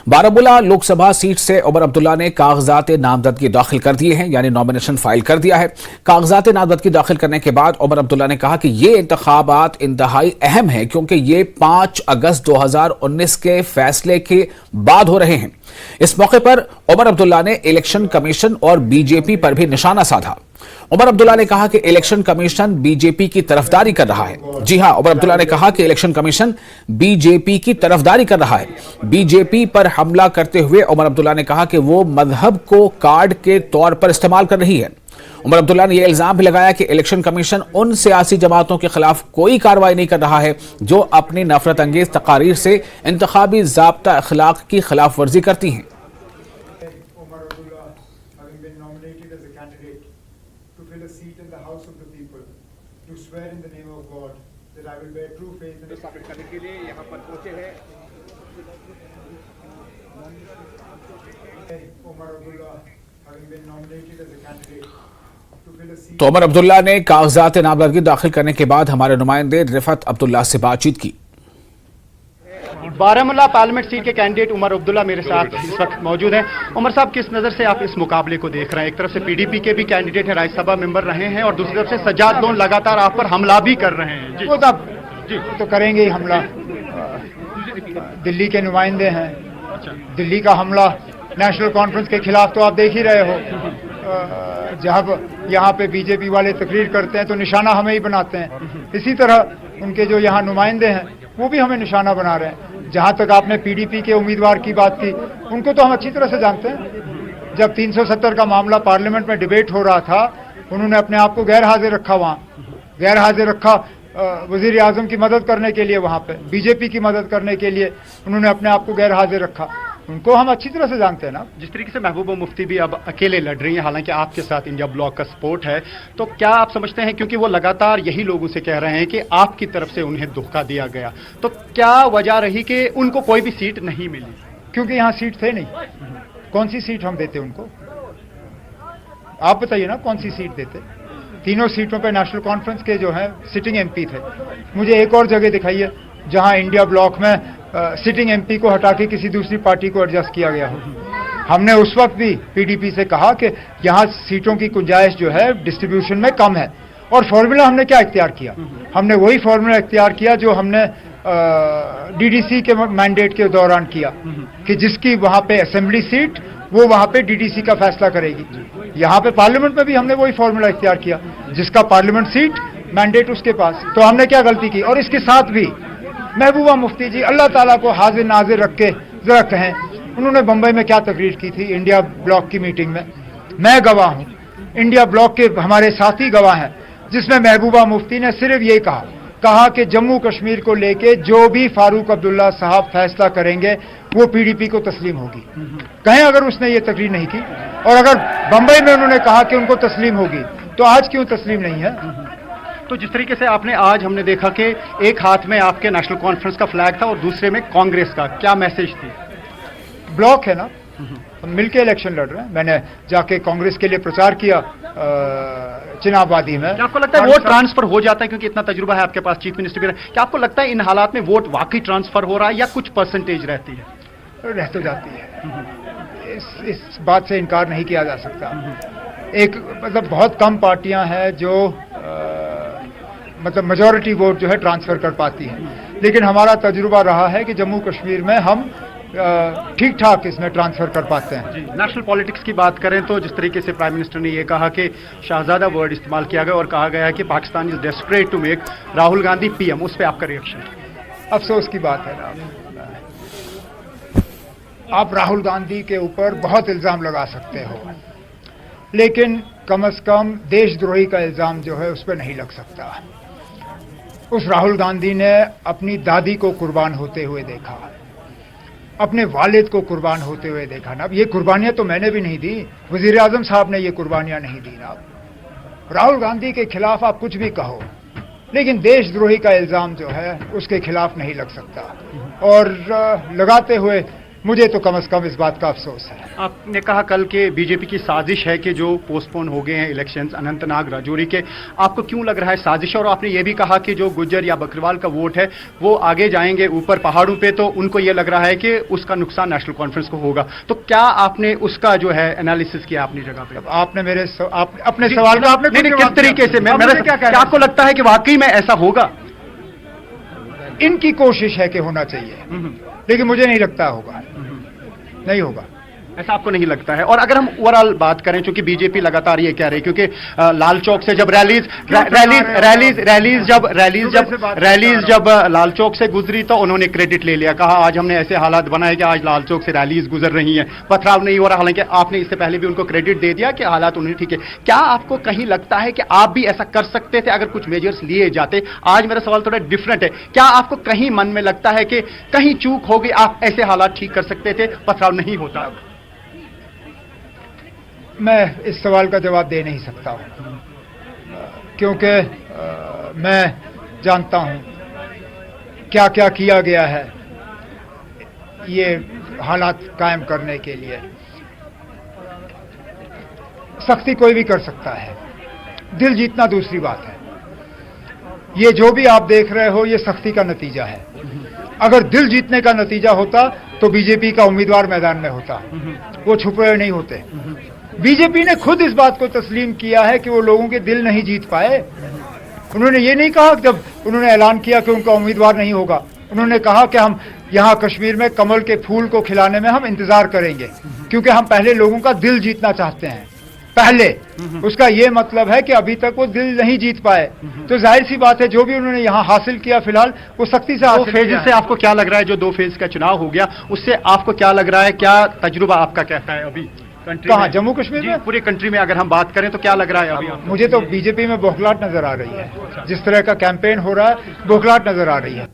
Baramulla Lok Sabha seat से उमर अब्दुल्ला ने कागजात नामजदगी दाखिल कर दिए हैं, यानी नॉमिनेशन फाइल कर दिया है। कागजात नामजदगी दाखिल करने के बाद उमर अब्दुल्ला ने कहा कि ये इंतखाबात इंतहाई अहम है क्योंकि ये 5 अगस्त 2019 के फैसले के बाद हो रहे हैं। इस मौके पर उमर अब्दुल्ला ने इलेक्शन कमीशन और बीजेपी पर भी निशाना साधा। उमर अब्दुल्ला ने कहा कि इलेक्शन कमीशन बीजेपी की तरफदारी कर रहा है। जी हां, उमर अब्दुल्ला ने कहा कि इलेक्शन कमीशन बीजेपी की तरफदारी कर रहा है। बीजेपी पर हमला करते हुए उमर अब्दुल्ला ने कहा कि वो मजहब को कार्ड के तौर पर इस्तेमाल कर रही है। उमर अब्दुल्ला ने यह इल्जाम भी लगाया कि इलेक्शन कमीशन उन सियासी जमातों के खिलाफ कोई कार्रवाई नहीं कर रहा है जो अपनी नफरत अंगेज तकारीर से इंतखाबी ज़ाब्ता अखलाक की खिलाफ वर्जी करती हैं। to fill a seat in the House of the People, to swear in the name of God that I will bear true faith and स्थापित करने के लिए यहाँ पर पहुंचे हैं। Umar Abdullah, having been nominated as a candidate to fill a seat. तो उमर अब्दुल्ला ने कागजात नामजदगी दाखिल करने के बाद हमारे नुमाइंदे रिफत अब्दुल्ला से बातचीत की। बारामूला पार्लियामेंट सीट के कैंडिडेट उमर अब्दुल्ला मेरे साथ इस वक्त मौजूद हैं। उमर साहब, किस नज़र से आप इस मुकाबले को देख रहे हैं? एक तरफ से पीडीपी के भी कैंडिडेट हैं, राज्यसभा मेंबर रहे हैं, और दूसरी तरफ से सज्जाद लोन लगातार आप पर हमला भी कर रहे हैं। जी, वो तब जी तो करेंगे ही हमला। दिल्ली के नुमाइंदे हैं, दिल्ली का हमला नेशनल कॉन्फ्रेंस के खिलाफ तो आप देख ही रहे हो। जब यहाँ पे बीजेपी वाले तकरीर करते हैं तो निशाना हमें ही बनाते हैं। इसी तरह उनके जो यहाँ नुमाइंदे हैं वो भी हमें निशाना बना रहे हैं। जहां तक आपने पीडीपी के उम्मीदवार की बात की, उनको तो हम अच्छी तरह से जानते हैं। जब 370 का मामला पार्लियामेंट में डिबेट हो रहा था, उन्होंने अपने आप को गैर हाजिर रखा, वहां गैर हाजिर रखा वजीर आजम की मदद करने के लिए, वहां पे बीजेपी की मदद करने के लिए उन्होंने अपने आप को गैर हाजिर रखा। उनको हम अच्छी तरह से जानते हैं ना। जिस तरीके से महबूबा मुफ्ती भी अब अकेले लड़ रही हैं, हालांकि आपके साथ इंडिया ब्लॉक का सपोर्ट है, तो क्या आप समझते हैं, क्योंकि वो लगातार यही लोगों से कह रहे हैं कि आपकी तरफ से उन्हें धोखा दिया गया, तो क्या वजह रही कि उनको कोई भी सीट नहीं मिली? क्योंकि यहाँ सीट थे नहीं। कौन सी सीट हम देते उनको? आप बताइए ना, कौन सी सीट देते? तीनों सीटों पे नेशनल कॉन्फ्रेंस के जो हैं सिटिंग एमपी थे। मुझे एक और जगह दिखाइए जहां इंडिया ब्लॉक में सिटिंग एमपी को हटा के किसी दूसरी पार्टी को एडजस्ट किया गया हो। हमने उस वक्त भी पीडीपी से कहा कि यहाँ सीटों की गुंजाइश जो है डिस्ट्रीब्यूशन में कम है, और फॉर्मूला हमने क्या इख्तियार किया? हमने वही फॉर्मूला इख्तियार किया जो हमने डीडीसी के मैंडेट के दौरान किया, कि जिसकी वहां पे असेंबली सीट वो वहां पे डीडीसी का फैसला करेगी। यहाँ पे पार्लियामेंट में भी हमने वही फॉर्मूला इख्तियार किया, जिसका पार्लियामेंट सीट मैंडेट उसके पास। तो हमने क्या गलती की? और इसके साथ भी महबूबा मुफ्ती जी, अल्लाह ताला को हाजिर नाजिर रख के जरा कहें, उन्होंने बंबई में क्या तकरीर की थी इंडिया ब्लॉक की मीटिंग में? मैं गवाह हूं, इंडिया ब्लॉक के हमारे साथी गवाह हैं, जिसमें महबूबा मुफ्ती ने सिर्फ यही कहा कि जम्मू कश्मीर को लेके जो भी फारूक अब्दुल्ला साहब फैसला करेंगे वो पीडीपी को तस्लीम होगी। कहें अगर उसने ये तकरीर नहीं की, और अगर बंबई में उन्होंने कहा कि उनको तस्लीम होगी, तो आज क्यों तस्लीम नहीं है? तो जिस तरीके से आपने आज हमने देखा कि एक हाथ में आपके नेशनल कॉन्फ्रेंस का फ्लैग था और दूसरे में कांग्रेस का, क्या मैसेज थी? ब्लॉक है ना, हम मिलकर इलेक्शन लड़ रहे हैं। मैंने जाके कांग्रेस के लिए प्रचार किया चिनाबादी में। क्या आपको लगता है वोट ट्रांसफर हो जाता है, क्योंकि इतना तजुर्बा है आपके पास, चीफ मिनिस्टर भी रहे, क्या आपको लगता है इन हालात में वोट वाकई ट्रांसफर हो रहा है या कुछ परसेंटेज रहती है? रह तो जाती है, इस बात से इनकार नहीं किया जा सकता। एक मतलब बहुत कम पार्टियां हैं जो मतलब मेजॉरिटी वोट जो है ट्रांसफर कर पाती है, लेकिन हमारा तजुर्बा रहा है कि जम्मू कश्मीर में हम ठीक ठाक इसमें ट्रांसफर कर पाते हैं। जी, नेशनल पॉलिटिक्स की बात करें तो जिस तरीके से प्राइम मिनिस्टर ने ये कहा कि शहजादा वर्ड इस्तेमाल किया गया और कहा गया कि Pakistan is desperate to make Rahul Gandhi PM, उस पर आपका रिएक्शन? अफसोस की बात है ना, आप राहुल गांधी के ऊपर बहुत इल्जाम लगा सकते हो, लेकिन कम से कम देशद्रोही का इल्जाम जो है उस पर नहीं लग सकता। उस राहुल गांधी ने अपनी दादी को कुर्बान होते हुए देखा, अपने वालिद को कुर्बान होते हुए देखा ना। ये कुर्बानियां तो मैंने भी नहीं दी, वजीर आजम साहब ने ये कुर्बानियां नहीं दी ना। राहुल गांधी के खिलाफ आप कुछ भी कहो, लेकिन देशद्रोही का इल्जाम जो है उसके खिलाफ नहीं लग सकता। और लगाते हुए मुझे तो कम से कम इस बात का अफसोस है। आपने कहा कल के बीजेपी की साजिश है कि जो पोस्टपोन हो गए हैं इलेक्शंस अनंतनाग राजौरी के, आपको क्यों लग रहा है साजिश? और आपने ये भी कहा कि जो गुज्जर या बकरवाल का वोट है वो आगे जाएंगे ऊपर पहाड़ों पे, तो उनको ये लग रहा है कि उसका नुकसान नेशनल कॉन्फ्रेंस को होगा। तो क्या आपने उसका जो है एनालिसिस किया अपनी जगह पे? आपने मेरे अपने सवाल का आपने किस तरीके से क्या आपको लगता है कि वाकई में ऐसा होगा? इनकी कोशिश है कि होना चाहिए, लेकिन मुझे नहीं लगता होगा, नहीं होगा। ऐसा आपको नहीं लगता है? और अगर हम ओवरऑल बात करें, क्योंकि बीजेपी लगातार ये कह रही है, क्योंकि लाल चौक से जब रैलीज जब लाल चौक से गुजरी तो उन्होंने क्रेडिट ले लिया, कहा आज हमने ऐसे हालात बनाए कि आज लाल चौक से रैलीज गुजर रही हैं, पथराव नहीं हो रहा। हालांकि आपने इससे पहले भी उनको क्रेडिट दे दिया कि हालात उन्हें ठीक है। क्या आपको कहीं लगता है कि आप भी ऐसा कर सकते थे अगर कुछ मेजर्स लिए जाते? आज मेरा सवाल थोड़ा डिफरेंट है, क्या आपको कहीं मन में लगता है कि कहीं चूक हो गई, आप ऐसे हालात ठीक कर सकते थे, पथराव नहीं होता? मैं इस सवाल का जवाब दे नहीं सकता हूं, क्योंकि मैं जानता हूं क्या क्या किया गया है ये हालात कायम करने के लिए। सख्ती कोई भी कर सकता है, दिल जीतना दूसरी बात है। ये जो भी आप देख रहे हो ये सख्ती का नतीजा है। अगर दिल जीतने का नतीजा होता तो बीजेपी का उम्मीदवार मैदान में होता, वो छुपे नहीं होते। बीजेपी ने खुद इस बात को तस्लीम किया है कि वो लोगों के दिल नहीं जीत पाए। उन्होंने ये नहीं कहा, जब उन्होंने ऐलान किया कि उनका उम्मीदवार नहीं होगा, उन्होंने कहा कि हम यहाँ कश्मीर में कमल के फूल को खिलाने में हम इंतजार करेंगे, क्योंकि हम पहले लोगों का दिल जीतना चाहते हैं पहले। उसका ये मतलब है कि अभी तक वो दिल नहीं जीत पाए, तो जाहिर सी बात है जो भी उन्होंने यहाँ हासिल किया फिलहाल वो सख्ती से हासिल किया। फेज से आपको क्या लग रहा है, जो 2 फेज का चुनाव हो गया उससे आपको क्या लग रहा है, क्या तजुर्बा आपका कहता है अभी कहाँ, जम्मू कश्मीर में? पूरी कंट्री में अगर हम बात करें तो क्या लग रहा है अभी? मुझे तो बीजेपी में बौखलाहट नजर आ रही है, जिस तरह का कैंपेन हो रहा है बौखलाहट नजर आ रही है।